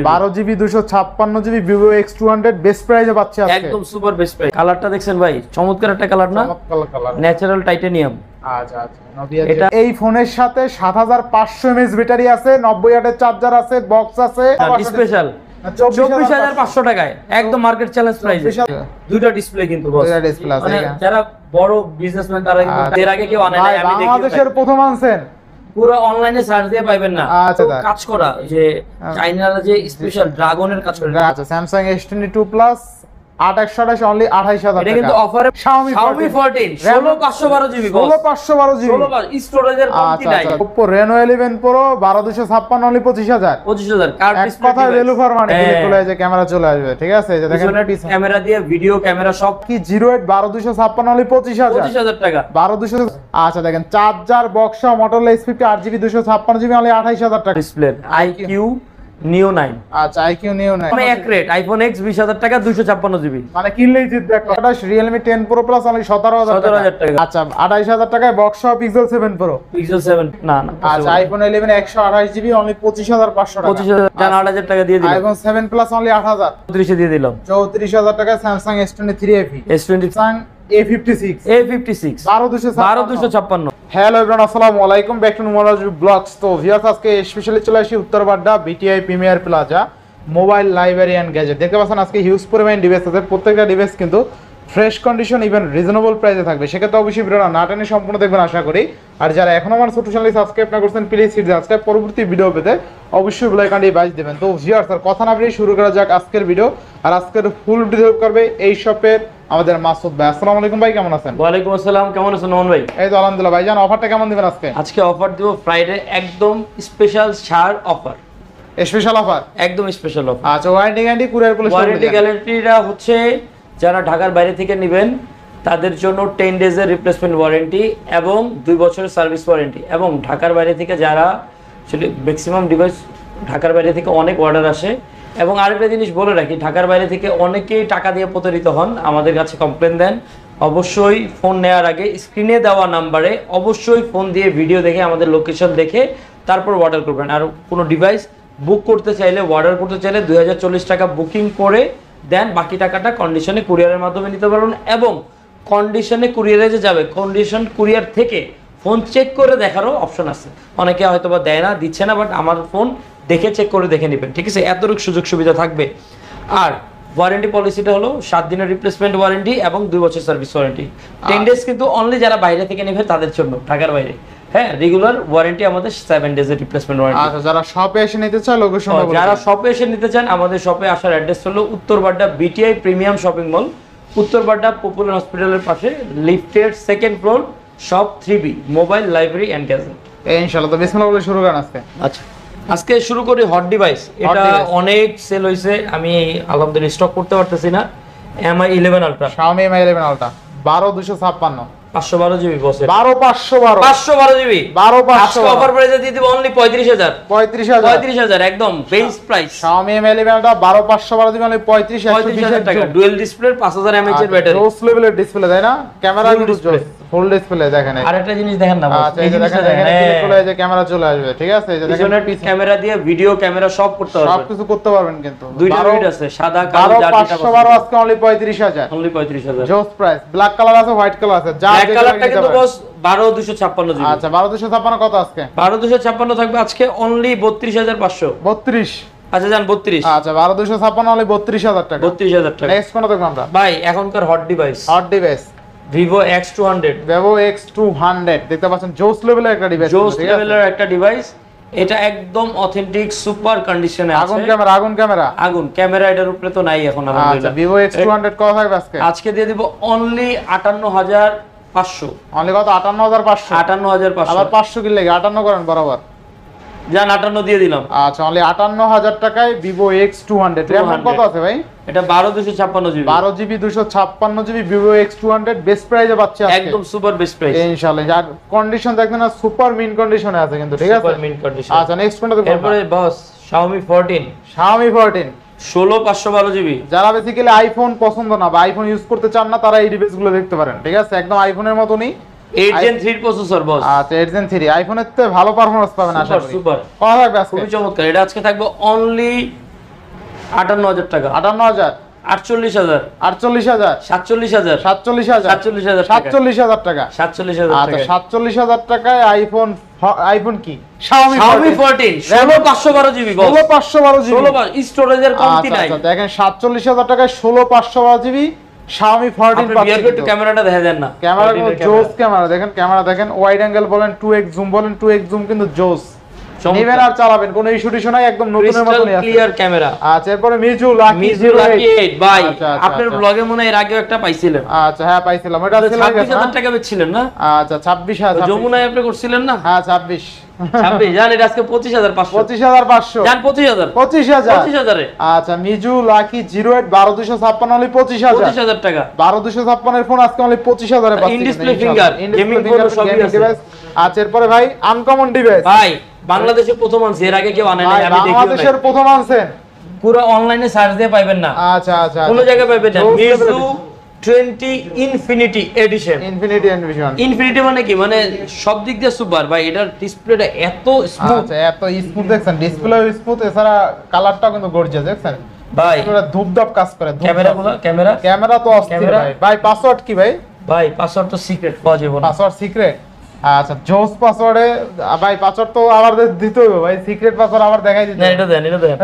12GB 256GB Vivo X200 best প্রাইসে পাচ্ছি আজকে একদম সুপার বেস্ট প্রাইস। কালারটা দেখছেন ভাই, চমৎকার একটা কালার না? Colour natural titanium. আচ্ছা এটা এই ফোনের সাথে 7500 mAh ব্যাটারি আছে, 90 ওয়াটের চার্জার আছে, বক্স আছে, স্পেশাল 24500 টাকায় একদম মার্কেট চ্যালেঞ্জ প্রাইসে। দুটো ডিসপ্লে কিন্তু বস, দুটো ডিসপ্লে আছে। মানে যারা বড় বিজনেসম্যান তারা কিন্তু এর আগে কেউ আনে না, আমি দেখি বাংলাদেশের প্রথম আনছেন, পুরো অনলাইনে সার্চ দিয়ে পাইবেন না। কাজ করা যে চাইনার যে স্পেশাল ড্রাগনের কাজ করে। আচ্ছা Samsung S22 Plus 8128 অনলি 28000 টাকা। এটা কিন্তু অফারে Xiaomi 14 16512GB বস, 16512GB স্টোরেজের কমতি নাই। Oppo Reno 11 Pro 12256 only 25000 card এক ডিসপ্লে কথা ভ্যালু ফর মানি চলে যায়, ক্যামেরা চলে আসবে, ঠিক আছে? এই যে দেখেন ক্যামেরা দিয়ে ভিডিও ক্যামেরা সব কি 08 12256 অনলি 25000 টাকা। 12200। আচ্ছা দেখেন charger box Motorola S50 8GB 256GB only 28000 টাকা। Display IQ Neo 9। আচ্ছা IQ Neo 9 মানে এক রেট আইফোন X 20000 টাকা 256GB, মানে কিনলেই জিতবে। একটা Realme 10 Pro Plus অনলি 17000 টাকা। আচ্ছা 28000 টাকায় বক্স Pixel 7 Pro, Pixel 7 না। আচ্ছা iPhone 11 128GB অনলি 25500 টাকা। 25000 জান 8000 টাকা দিয়ে দিলাম। iPhone 7 Plus অনলি 8000, 34 এ দিয়ে দিলাম। 34000 টাকা Samsung S23 FE, Samsung A56 12256। Hello everyone, আসসালামু আলাইকুম, ব্যাক টু নুমারাজ ব্লগস। তো ভিউয়ার্স আজকে স্পেশালি চলে আসি Uttar Badda BTI premier plaza mobile library and gadget. দেখতে পাচ্ছেন আজকে হিউজ পরিমাণ ডিভাইস আছে, প্রত্যেকটা ডিভাইস কিন্তু ফ্রেশ কন্ডিশন ইভেন রিজনেবল প্রাইসে থাকবে। সেক্ষেত্রে অবশ্যই ভিডিওটা না টেনে সম্পূর্ণ দেখবেন আশা করি। আর যারা এখনো আমার ছোট চ্যানেল সাবস্ক্রাইব না করছেন প্লিজ হিট সাবস্ক্রাইব, পরবর্তী ভিডিও পেতে অবশ্যই বেল আইকনটি বাজ দেবেন। তো ভিউয়ার্স আর কথা না বাড়িয়ে শুরু করা যাক আজকের ভিডিও। আর আজকের ফুল ভিডিও করবে এই শপের আমাদের মাসুদ ভাই। আসসালামু আলাইকুম ভাই, কেমন আছেন? ওয়ালাইকুম আসসালাম, কেমন আছেন নোমান ভাই? এই তো আলহামদুলিল্লাহ। ভাইজান অফারটা কেমন দিবেন আজকে? আজকে অফার দেব ফ্রাইডে, একদম স্পেশাল ছাড় অফার, স্পেশাল অফার, একদম স্পেশাল অফার। আচ্ছা warranty guarantee courier police warranty গ্যারান্টিটা হচ্ছে যারা ঢাকার বাইরে থেকে নেবেন তাদের জন্য 10 ডেজের রিপ্লেসমেন্ট ওয়ারেন্টি এবং 2 বছরের সার্ভিস ওয়ারেন্টি। এবং ঢাকার বাইরে থেকে যারা ম্যাক্সিমাম ডিভাইস ঢাকার বাইরে থেকে অনেক অর্ডার আসে। এবং আরেকটা জিনিস বলে রাখি, ঢাকার বাইরে থেকে অনেকেই টাকা দিয়ে প্রতারিত হন, আমাদের কাছে কমপ্লেন দেন। অবশ্যই ফোন নেওয়ার আগে স্ক্রিনে দেওয়া নাম্বারে অবশ্যই ফোন দিয়ে ভিডিও দেখে আমাদের লোকেশন দেখে তারপর অর্ডার করবেন। আর কোনো ডিভাইস বুক করতে চাইলে, অর্ডার করতে চাইলে 2040 টাকা বুকিং করে দেন, বাকি টাকাটা কন্ডিশনে কুরিয়ারের মাধ্যমে নিতে পারবেন। এবং কন্ডিশনে কুরিয়ারে যে যাবে, কন্ডিশন কুরিয়ার থেকে ফোন চেক করে দেখারও অপশন আছে। অনেকে হয়তো বা দেয় না, দিচ্ছে না, বাট আমার ফোন দেখে চেক করে দেখে নেবেন, ঠিক আছে? এতটুকু সুযোগ সুবিধা থাকবে। আর ওয়ারেন্টি পলিসিটা হলো 7 দিনের রিপ্লেসমেন্ট ওয়ারেন্টি এবং 2 বছর সার্ভিস ওয়ারেন্টি। 10 ডেজ কিন্তু অনলি যারা বাইরে থেকে নেবে তাদের জন্য, ঢাকার বাইরে। হ্যাঁ, রেগুলার ওয়ারেন্টি আমাদের 7 ডেজের রিপ্লেসমেন্ট ওয়ারেন্টি। আচ্ছা যারা শপে এসে নিতে চায় লোকেশন, যারা শপে এসে নিতে চান আমাদের শপে আসার অ্যাড্রেস হলো Uttar Badda BTI premium shopping mall, Uttar Badda popular হসপিটালের পাশে, লিফটের 2nd floor, shop 3B, mobile library and gadget. ইনশাআল্লাহ। তো বিসমিল্লাহ বলে শুরু করেন আজকে। আচ্ছা আজকে শুরু করি হট ডিভাইস। এটা অনেক সেল হইছে, আমি আলহামদুলিল্লাহ স্টক করতে পারতেছি না। MI 11 ultra, Xiaomi Mi 11 ultra 12256 512GB বস, 12512 512GB 12512 আজকে অফার প্রাইসে দিয়ে দিব অনলি 35000 একদম base price. Xiaomi Mi 11 ultra 12512 দিবেন অনলি 35120 টাকা। ডুয়াল ডিসপ্লে 5000 mAh এর ব্যাটারি, জোস লেভেলের ডিসপ্লে, তাই না? ক্যামেরা কিন্তু জোস, ফুল ডিসপ্লে দেখেন। আরেকটা জিনিস দেখেন না বস, আচ্ছা এই যে দেখেন এখানে ক্লিক করলে যে ক্যামেরা চলে আসবে, ঠিক আছে? এই যে দেখেন পিছনের ক্যামেরা দিয়ে ভিডিও ক্যামেরা সব করতে পারবেন, সব কিছু করতে পারবেন। কিন্তু দুইটা মিনিট আছে, সাদা কালো যা যেটা 12512 আজকে অনলি 35000, অনলি 35000 জোস প্রাইস। ব্ল্যাক কালার আছে, হোয়াইট কালার আছে, যা ব্ল্যাক কালারটা কিন্তু বস 12256GB। আচ্ছা 12256 কত আজকে? 12256 থাকবে আজকে অনলি 32500। 32। আচ্ছা জান 32। আচ্ছা 12256 অনলি 32000 টাকা। 32000 টাকা। নেক্সট কোনটা দেখব আমরা? ভাই এখনকার hot device, Vivo X200, Vivo X200 দেখতে পাচ্ছেন, জোস লেভেলের একটা ডিভাইস, জোস লেভেলের একটা ডিভাইস। এটা একদম অথেন্টিক সুপার কন্ডিশনে আছে। আগুন ক্যামেরা এটার উপরে তো নাই এখন আলহামদুলিল্লাহ। আচ্ছা Vivo X200 কত থাকবে আজকে? আজকে দিয়ে দিব অনলি 58500। অনলি কত? 58500। 58500। আবার 500 কি লাগে 58 করেন বরাবর, জান 58 দিয়ে দিলাম। আচ্ছা অনলি 58000 টাকায় Vivo X200। RAM কত আছে ভাই? এটা 12256GB, 12GB 256GB Vivo X200 best প্রাইসে পাচ্ছি আজকে, একদম সুপার বেস্ট প্রাইস ইনশাআল্লাহ। যার কন্ডিশন দেখেন না, সুপার মিন কন্ডিশনে আছে কিন্তু, ঠিক আছে? Super mint condition. আচ্ছা নেক্সট কোনটা দেখব? এরপরে বস Xiaomi 14, 16512GB। যারা বেসিক্যালি আইফোন পছন্দ না বা আইফোন ইউজ করতে চান না তারা এই ডিভাইসগুলো দেখতে পারেন, ঠিক আছে? একদম আইফোনের মতনই 8 Gen 3 প্রসেসর বস। আচ্ছা 8 Gen 3 আইফোনের থেকে ভালো পারফরম্যান্স পাবেন আশা করি। সুপার কত থাকবে আজকে? খুবই চমৎকার। এটা আজকে থাকবে অনলি 58,000 টাকা, 58,000, 48,000, 48,000, 47,000, 47,000, 47,000, 47,000 টাকা। 47,000 আচ্ছা, টাকা। 47,000 টাকায় আইফোন কি? Xiaomi Xiaomi 14 16,512 জিবি বস, 16,512 জিবি। 16 স্টোরেজের কমতি নাই। আচ্ছা, দেখেন 47,000 টাকায় 16,512 জিবি Xiaomi 14 আপনি পাচ্ছেন। বিয়ার একটু ক্যামেরাটা দেখা দেন না, ক্যামেরা কিন্তু জোস ক্যামেরা, দেখেন ক্যামেরা দেখেন, ওয়াইড অ্যাঙ্গেল বলেন, 2x জুম বলেন, 2x জুম কিন্তু জোস। নেবেন আর চালাবেন, কোনো ইস্যু টিস্যু নাই, একদম নতুনের মতনই আছে। Clear camera. আচ্ছা, এরপরে মিজু লাকি 8 ভাই, আচ্ছা, আপনার ব্লগে মনে হয় এর আগেও একটা পাইছিলেন। আচ্ছা, হ্যাঁ পাইছিলাম, এটা ছিল 26,000 টাকা বেচছিলেন না? আচ্ছা, 26,000, যমুনায় আপনি করছিলেন না? হ্যাঁ 26 জান এটা আজকে 25,500, 25,500, জান 25,000, 25,000। আচ্ছা, মিজু লাকি 08 12256 অনলি 25,000, 25,000 টাকা। 12256 এর ফোন আজকে অনলি 25,000 এ পাচ্ছেন। In display finger, gaming finger phone সবই আছে। ডিভাইস। আচ্ছা, এরপরে ভাই আনকমন ডিভাইস, ভাই বাংলাদেশে প্রথম আনছে, এর আগে কেউ আনে নাই, আমি দেখিও নাই। বাংলাদেশের প্রথম আনছেন, পুরো অনলাইনে সার্চ দিয়ে পাইবেন না, আচ্ছা আচ্ছা, কোন জায়গায় পাইবেন না। মিজু 20 infinity edition. Infinity edition. Infinity মানে কি, মানে সব দিক দিয়ে সুপার ভাই, এটার ডিসপ্লেটা এত স্মুথ। আচ্ছা, এত স্মুথ দেখছেন, ডিসপ্লে স্মুথ, এছাড়া কালারটাও কিন্তু গর্জিয়াস দেখছেন ভাই। পুরো ধূপধাপ কাজ করে। ক্যামেরাগুলো, ক্যামেরা তো অস্থির ক্যামেরা। ভাই। ভাই পাসওয়ার্ড কি ভাই? ভাই পাসওয়ার্ড তো সিক্রেট পাওয়া যাবে না। Password secret. আচ্ছা, জোস পাসওয়ার্ডে ভাই পাসওয়ার্ড তো আবার দিতে হবে ভাই, সিক্রেট পাসওয়ার্ড আবার দেখাই দিতে না হবে। এটা দেন, এটা দেন,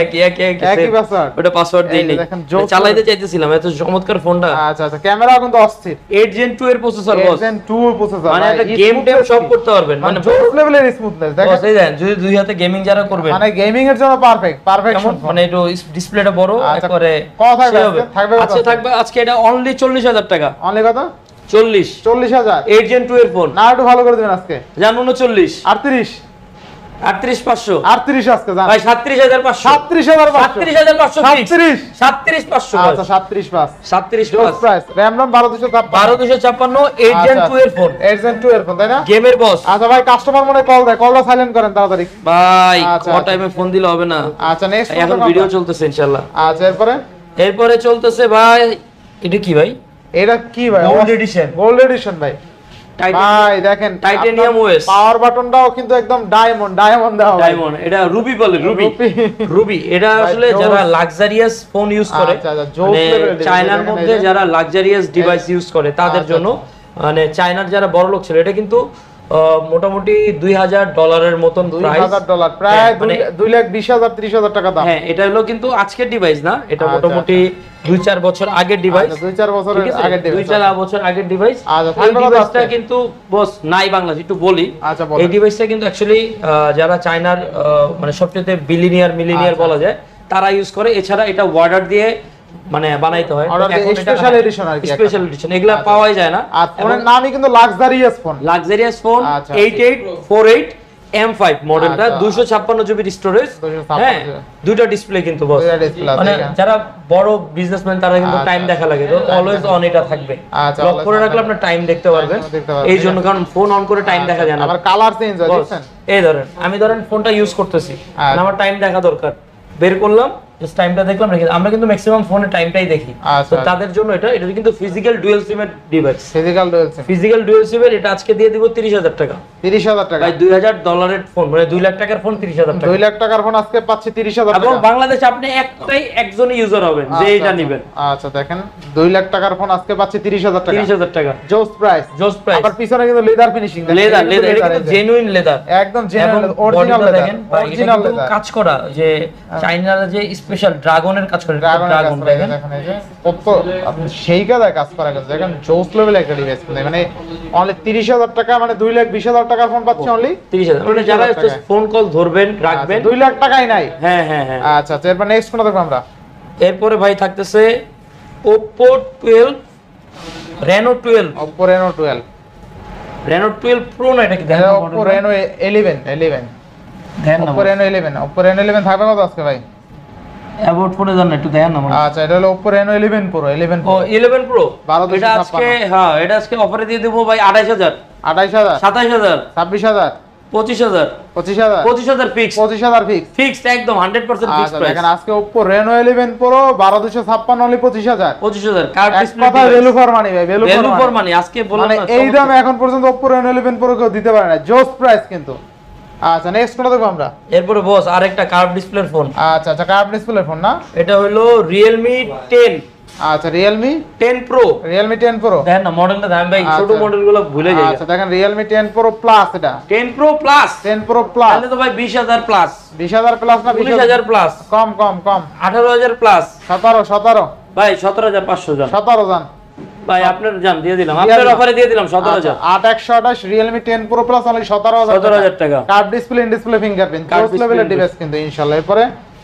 একই পাসওয়ার্ড। ওটা পাসওয়ার্ড দেই নাই, দেখেন, জোস চালাইতে চাইতেছিলাম, এত চমৎকার ফোনটা। আচ্ছা আচ্ছা, ক্যামেরা কিন্তু অস্থির। 8 Gen 2 এর প্রসেসর বস, Gen 2 প্রসেসর, মানে একটা গেম টেম সব করতে পারবেন, মানে জোস লেভেলের স্মুথনেস দেখেন। বস এই দেন, যদি দুই হাতে গেমিং যারা করবেন, মানে গেমিং এর জন্য পারফেক্ট কেমন মানে একটু ডিসপ্লেটা বড় আচ্ছা, একবারে। কত থাকবে সে আজকে? হবে। থাকবে কত আজকে থাকবে, আজকে এটা অনলি 40,000 টাকা। অনলি কত? 40। 40,000। 8 Gen 2 এর ফোন, না একটু ভালো করে দিবেন আজকে। জান 39, 38, 38,500 38 আজকে জান ভাই, 37,500, 37,500, 37,500 37, 37,500 আচ্ছা 37 37,500 প্রাইস। RAM 12256, 1256 8 Gen 2 এর ফোন, 8 Gen 2 এর ফোন তাই না? গেমের বস। আচ্ছা ভাই, কাস্টমার মনে কল দেয়, কলটা সাইলেন্ট করেন তাড়াতাড়ি। ভাই আচ্ছা, ক টাইমে ফোন দিলে হবে না। আচ্ছা, নেক্সট এখন ভিডিও চলতেছে ইনশাআল্লাহ। আচ্ছা, এরপরে চলতেছে ভাই, এটা কি ভাই? এটা কি ভাই? গোল্ড এডিশন, গোল্ড এডিশন ভাই। ভাই দেখেন, টাইটানিয়াম ওএস, পাওয়ার বাটনটাও কিন্তু একদম ডায়মন্ড দেওয়া ভাই। ডায়মন্ড, এটা রুবি বলে, রুবি। এটা আসলে যারা লাক্সারিয়াস ফোন ইউজ করে, আচ্ছা, আচ্ছা, জোস মানে level এর চায়নার ডিভাইস, মধ্যে যারা লাক্সারিয়াস ডিভাইস ইউজ করে তাদের আচ্ছা, জন্য, মানে চায়নার যারা বড় লোক ছিল, এটা কিন্তু মোটামুটি $2,000 মতন প্রাইস। $2,000 প্রায় 2,20,000 30,000 টাকা দাম। হ্যাঁ, এটা হলো কিন্তু আজকের ডিভাইস না, এটা আচ্ছা, মোটামুটি 2-4 বছর আগের ডিভাইস। 2-4 বছরের আগের ডিভাইস। 2-4 বছর আগের ডিভাইস। আচ্ছা, এই ডিভাইসটা কিন্তু বস নাই বাংলাদেশ, একটু বলি। আচ্ছা, বলেন। এই ডিভাইসটা কিন্তু অ্যাকচুয়ালি যারা চায়নার মানে সবচেয়ে মিলিনিয়ার বলা যায়, তারা ইউজ করে। এছাড়া এটা অর্ডার দিয়ে মানে বানাইতে হয়, স্পেশাল এডিশন আর কি, স্পেশাল এডিশন, এগুলা পাওয়াই যায় না। আর ফোনের নামই কিন্তু লাক্সারিয়াস ফোন। লাক্সারিয়াস ফোন, আচ্ছা, 8848 M5 মডেলটা, 256 জিবি স্টোরেজ। 256 হ্যাঁ, দুইটা ডিসপ্লে কিন্তু বস, দুইটা display আছে, মানে হ্যাঁ। যারা বড় বিজনেসম্যান তারা কিন্তু টাইম দেখা লাগে, তো অলওয়েজ অন এটা থাকবে। আচ্ছা, লক always করে on রাখলে থাকবে। আপনার টাইম দেখতে পারবেন। দেখতে পারবেন, এই জন্য, কারণ ফোন অন করে টাইম দেখা যায় না। আবার কালার চেঞ্জ হয় বস, দেখছেন। এই ধরেন আমি ফোনটা ইউজ করতেছি, আচ্ছা। আমার টাইম দেখা দরকার, বের করলাম, জাস্ট টাইমটা দেখলাম, রেখে আমরা কিন্তু ম্যাক্সিমাম ফোনে টাইমটাই দেখি। আচ্ছা, তো তাদের জন্য এটা কিন্তু ফিজিক্যাল ডুয়াল সিম এর ডিভাইস। ফিজিক্যাল ডুয়াল সিম এর এটা আজকে দিয়ে দিব 30,000 টাকা। 30,000 টাকা ভাই, $2,000 এর ফোন, মানে 2 লাখ টাকার ফোন 30,000 টাকা। 2 লাখ টাকার ফোন আজকে পাচ্ছি 30,000 এবং টাকা। বাংলাদেশে আপনি একজনই ইউজার হবেন যে এটা নেবেন। আচ্ছা, দেখেন 2 লাখ টাকার ফোন আজকে পাচ্ছি 30,000 টাকা। 30,000 টাকা জোস প্রাইস। আবার পিছনে কিন্তু লেদার ফিনিশিং, লেদার, এটা কিন্তু জেনুইন লেদার, একদম জেনুইন অরিজিনাল লেদার। দেখেন ভাই, এটা কিন্তু কাজ করা, যে চাইনার যে স্পেশাল ড্রাগনের কাজ করে, ড্রাগন দেখেন। দেখেন এই যে কত আপনি সেই কাদায় কাজ করা গেছে, দেখেন জোস লেভেল একটা ডিভাইস, মানে অনলি 30,000 টাকা, মানে 2,20,000 টাকার ফোন পাচ্ছি অনলি 30,000। মানে যারা ফোন কল ধরবেন, রাখবেন, 2 লাখ টাকাই নাই। হ্যাঁ হ্যাঁ হ্যাঁ। আচ্ছা, এরপর নেক্সট ফোন দেখব আমরা। এরপরে ভাই থাকতেছে Oppo 12 Reno 12 Oppo Reno 12 Reno 12 Pro না, এটা কি দেখেন? Oppo Reno 11 দেখেন না Oppo Reno 11 থাকবে কত আজকে ভাই? অ্যাবাউট ফোনে জানেন একটু দেখেন না। আচ্ছা, এটা হলো Oppo Reno 11 Pro। ও 11 Pro 12,256 এটা আজকে, হ্যাঁ এটা আজকে অফারে দিয়ে দেব ভাই 28,000, 28,000, 27,000, 26,000, 25,000, 25,000, 25,000 ফিক্স, 25,000 ফিক্স। ফিক্সড একদম 100% ফিক্স আচ্ছা, প্রাইস। দেখেন আজকে Oppo Reno 11 Pro 12,256 only 25,000। 25,000 card এক ডিসপ্লে, কথা ভ্যালু ফর মানি ভাই, ভ্যালু ফর মানি। আজকে বললাম মানে না, এই দামে এখন পর্যন্ত Oppo Reno 11 Pro কেউ দিতে পারে না। জোস প্রাইস কিন্তু আচ্ছা নেক্সট কোনটা দেখবো আমরা? এরপরে বস আরেকটা কার্ভ ডিসপ্লের ফোন। আচ্ছা কার্ভ ডিসপ্লে ফোন না? এটা হলো Realme 10। আচ্ছা Realme 10 Pro। Realme 10 Pro দেখেন না মডেলটা দাম ভাই, ছোট মডেলগুলো ভুলে যাই। আচ্ছা দেখেন Realme 10 Pro Plus, এটা 10 Pro Plus। 10 Pro Plus তাহলে তো ভাই 20000 প্লাস। 20000 প্লাস না 20000 প্লাস? কম 18000 প্লাস। 17 ভাই 17500 জান। 17 জান ভাই আপনার জান দিয়ে দিলাম, আপনার অফারে দিয়ে দিলাম 17000। 8128 Realme 10 Pro Plus অনলি 17000 টাকা। Curve display, in display fingerprint, close লেভেলের ডিভাইস কিন্তু ইনশাআল্লাহ।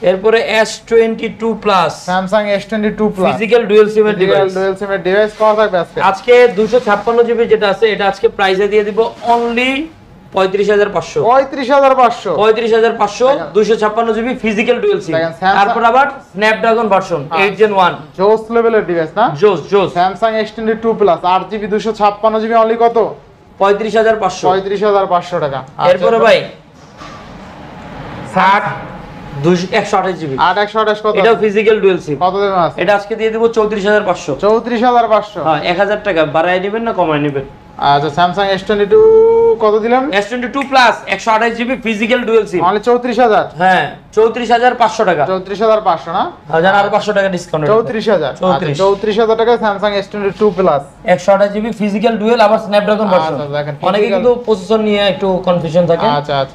এরপরে S22 Plus, Samsung S22 Plus physical dual sim এর ডিভাইস। ডুয়াল সিম এর ডিভাইস কত থাকবে আজকে? আজকে 256 জিবি যেটা আছে এটা আজকে প্রাইসে দিয়ে দিব অনলি 35500। 35500 35500 256 জিবি ফিজিক্যাল ডুয়াল সিম। দেখেন, Samsung- তারপর আবার স্ন্যাপড্রাগন ভার্সন 8 Gen 1 জোস লেভেলের ডিভাইস না? জোস Samsung S22 Plus 8GB 256GB only কত? 35500। 35500 টাকা। এরপরে ভাই 128 জিবি 8128 কত? এটাও ফিজিক্যাল ডুয়াল সিম। কত দেবেন আছে? এটা আজকে দিয়ে দিব 34500। 34500 হ্যাঁ 1000 টাকা বাড়ায় নেবেন না কমায় নেবেন? আচ্ছা Samsung S22 কত দিলাম? S22 Plus 128 GB physical dual সিম অনলি 34000। হ্যাঁ 34500 টাকা। 34500 না? হাজার আর 500 টাকা ডিসকাউন্ট। 34000। 34,000 টাকা Samsung S22 Plus 128 GB physical dual আবার স্ন্যাপড্রাগন ভার্সন। আচ্ছা, দেখেন, অনেকে physical- কিন্তু প্রসেসর নিয়ে একটু কনফিউশন থাকে। আচ্ছা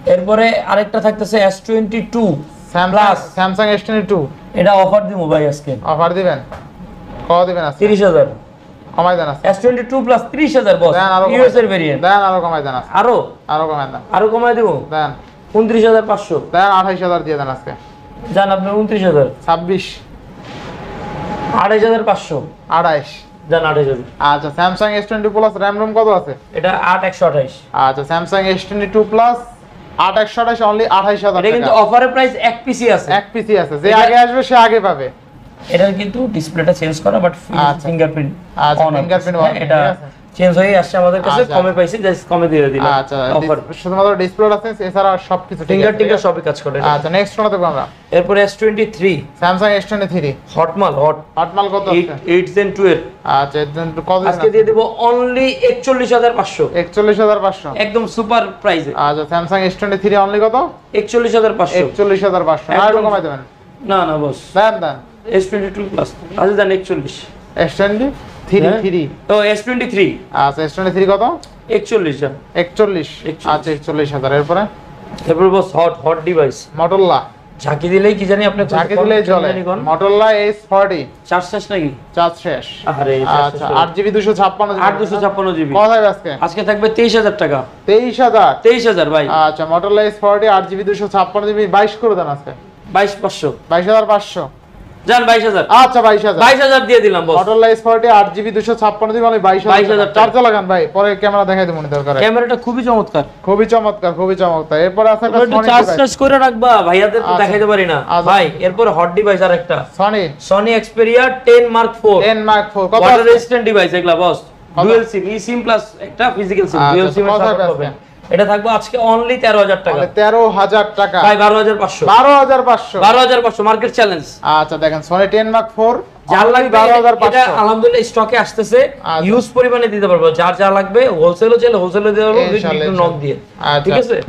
এরপরে আরেকটা থাকতেছে S22 Plus, Samsung S22 এটা অফার দিব ভাই আজকে। অফার দিবেন? কত দিবেন আজকে? 30000। কমাই দেন আজকে। S22 Plus 30000 বস, দেন আরো ইউএস এর ভেরিয়েন্ট। দেন আরো কমাই দেন আজকে। আরো কমাই দেন। আরো কমায় দেব। দেন 29500। দেন 28000 দিয়ে দেন আজকে। জান আপনি 29000। 26 28500। 28 জান 28000। আচ্ছা Samsung S22 Plus RAM ROM কত আছে? এটা 8128। আচ্ছা Samsung S22 Plus 8128 অনলি 28000 এটা কিন্তু টাকা। অফারে প্রাইস এক পিসি আছে। এক পিসি আছে, যে এটা- আগে আসবে সে আগে পাবে। এটা কিন্তু ডিসপ্লেটা চেঞ্জ করা বাট আচ্ছা। ফিঙ্গারপ্রিন্ট আচ্ছা, fingerprint on, এটা ঠিক আছে। চেঞ্জ হয়ে আসছে আমাদের কাছে, আচ্ছা। কমে পাইছি জাস্ট কমে দিয়ে দিলাম আচ্ছা অফার। শুধুমাত্র ডিসপ্লে আছে, এছাড়া সবকিছু ঠিক ফিঙ্গার আছে। টিঙ্গার সবই কাজ করে। আচ্ছা নেক্সট কোনটা দেখব আমরা? এরপর S23 Samsung S23 হটমাল হটমাল কত আছে? 8 Gen 12 আচ্ছা কত দিন আজকে দিয়ে দেব অনলি 41500। 41500 একদম সুপার প্রাইসে। আচ্ছা Samsung S23 অনলি কত? 41500। 41500 আর একটু কমাই দেবেন? না বস, দেন S22 Plus আচ্ছা দেন 41। S23 হ্যাঁ? 3 তো S23 আচ্ছা S23 কত? 41 জান। 41 আচ্ছা 41000। এরপরে এরপর বস হট ডিভাইস Motorola ঝাঁকি দিলেই কি জানি আপনি ঝাঁকি দিলেই চলে। Motorola S40 চার্জ শেষ নাকি? চার্জ শেষ। আরে আচ্ছা 8GB 256 8 256 জিবি কত হবে আজকে? আজকে থাকবে 23000 টাকা। 23000 23000 ভাই। আচ্ছা Motorola S40 8GB 256GB 22 করে দেন আজকে। 22500 22500 জান 22000। আচ্ছা 22000 22000 দিয়ে দিলাম বস। Motorola S40 8GB 256GB মানে 22000 22,000 চার্জ লাগান ভাই, পরে ক্যামেরা দেখাই দেব মনিটর করে। ক্যামেরাটা খুবই চমৎকার। খুবই চমৎকার। এরপর আছে একটা একটু Sony চার্জ device। টাচ করে রাখবা, ভাইয়াদের তো আচ্ছা। দেখাইতে পারি না আচ্ছা। ভাই। এরপর হট ডিভাইস আর একটা Sony Xperia 10 Mark 4 10 Mark 4 কত ওয়াটার আছে? রেজিস্ট্যান্ট ডিভাইস এগুলা বস। কত? ডুয়াল সিম সিম প্লাস একটা ফিজিক্যাল সিম, আচ্ছা, ডুয়াল সিম কত সাপোর্ট থাকবে পাবেন। আজকে? এটা থাকবে আজকে অনলি 13000 টাকা। 13000 টাকা ভাই 12500। 12500 12500 মার্কেট চ্যালেঞ্জ। আচ্ছা দেখেন Sony 10 Mark 4 যার লাগবে এটা 12500 আলহামদুলিল্লাহ স্টকে আসতেছে, আচ্ছা। ইউজ পরিমাণে দিতে পারবো। যার যা লাগবে হোলসেলও চাইলে হোলসেলে দিতে পারবো, ইনশাআল্লাহ, নক দিয়ে। আচ্ছা। ঠিক আছে।